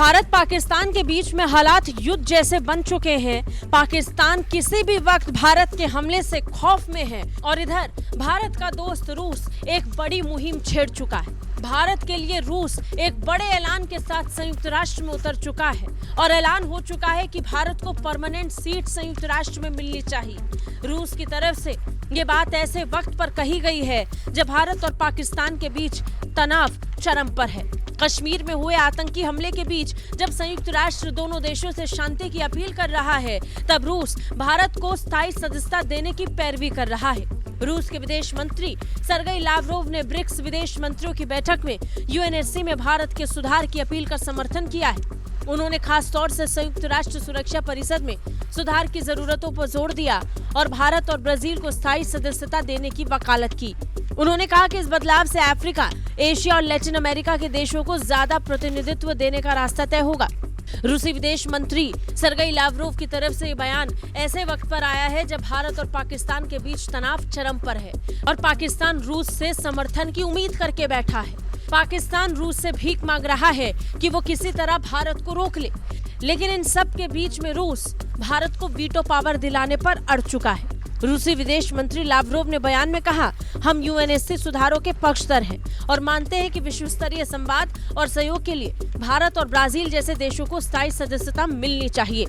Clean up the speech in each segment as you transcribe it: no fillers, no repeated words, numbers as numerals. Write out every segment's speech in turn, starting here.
भारत पाकिस्तान के बीच में हालात युद्ध जैसे बन चुके हैं। पाकिस्तान किसी भी वक्त भारत के हमले से खौफ में है और इधर भारत का दोस्त रूस एक बड़ी मुहिम छेड़ चुका है। भारत के लिए रूस एक बड़े ऐलान के साथ संयुक्त राष्ट्र में उतर चुका है और ऐलान हो चुका है कि भारत को परमानेंट सीट संयुक्त राष्ट्र में मिलनी चाहिए। रूस की तरफ से ये बात ऐसे वक्त पर कही गई है जब भारत और पाकिस्तान के बीच तनाव चरम पर है। कश्मीर में हुए आतंकी हमले के बीच जब संयुक्त राष्ट्र दोनों देशों से शांति की अपील कर रहा है, तब रूस भारत को स्थायी सदस्यता देने की पैरवी कर रहा है। रूस के विदेश मंत्री सरगेई लावरोव ने ब्रिक्स विदेश मंत्रियों की बैठक में यूएनएससी में भारत के सुधार की अपील का समर्थन किया है। उन्होंने खास तौर से संयुक्त राष्ट्र सुरक्षा परिषद में सुधार की जरूरतों पर जोर दिया और भारत और ब्राजील को स्थायी सदस्यता देने की वकालत की। उन्होंने कहा कि इस बदलाव से अफ्रीका, एशिया और लैटिन अमेरिका के देशों को ज्यादा प्रतिनिधित्व देने का रास्ता तय होगा। रूसी विदेश मंत्री सरगेई लावरोव की तरफ से ये बयान ऐसे वक्त पर आया है जब भारत और पाकिस्तान के बीच तनाव चरम पर है और पाकिस्तान रूस से समर्थन की उम्मीद करके बैठा है। पाकिस्तान रूस से भीख मांग रहा है कि वो किसी तरह भारत को रोक ले, लेकिन इन सब के बीच में रूस भारत को वीटो पावर दिलाने पर अड़ चुका है। रूसी विदेश मंत्री लावरोव ने बयान में कहा, हम यूएनएससी सुधारों के पक्षधर हैं और मानते हैं कि विश्व स्तरीय संवाद और सहयोग के लिए भारत और ब्राजील जैसे देशों को स्थायी सदस्यता मिलनी चाहिए।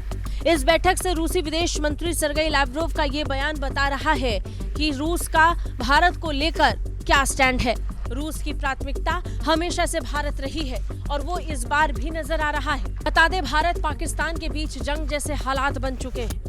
इस बैठक से रूसी विदेश मंत्री सरगेई लावरोव का ये बयान बता रहा है कि रूस का भारत को लेकर क्या स्टैंड है। रूस की प्राथमिकता हमेशा से भारत रही है और वो इस बार भी नजर आ रहा है। बता दें, भारत पाकिस्तान के बीच जंग जैसे हालात बन चुके हैं।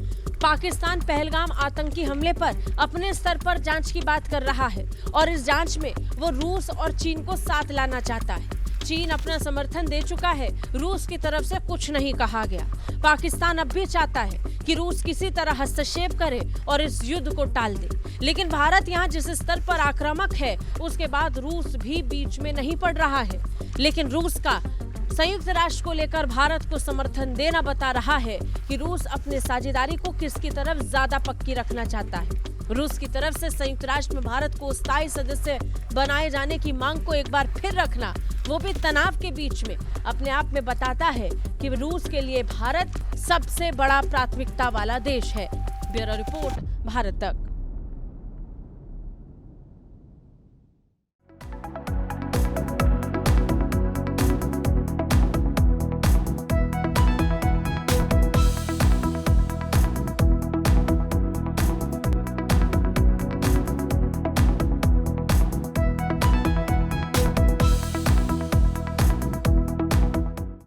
पाकिस्तान पहलगाम आतंकी हमले पर अपने स्तर पर जांच की बात कर रहा है और इस जांच में वो रूस और चीन को साथ लाना चाहता है। चीन अपना समर्थन दे चुका है, रूस की तरफ से कुछ नहीं कहा गया। पाकिस्तान अब भी चाहता है कि रूस किसी तरह हस्तक्षेप करे और इस युद्ध को टाल दे, लेकिन भारत यहाँ जिस स्तर पर आक्रामक है उसके बाद रूस भी बीच में नहीं पड़ रहा है। लेकिन रूस का संयुक्त राष्ट्र को लेकर भारत को समर्थन देना बता रहा है कि रूस अपने साझेदारी को किसकी तरफ ज्यादा पक्की रखना चाहता है। रूस की तरफ से संयुक्त राष्ट्र में भारत को स्थायी सदस्य बनाए जाने की मांग को एक बार फिर रखना, वो भी तनाव के बीच में, अपने आप में बताता है कि रूस के लिए भारत सबसे बड़ा प्राथमिकता वाला देश है। ब्यूरो रिपोर्ट, भारत तक।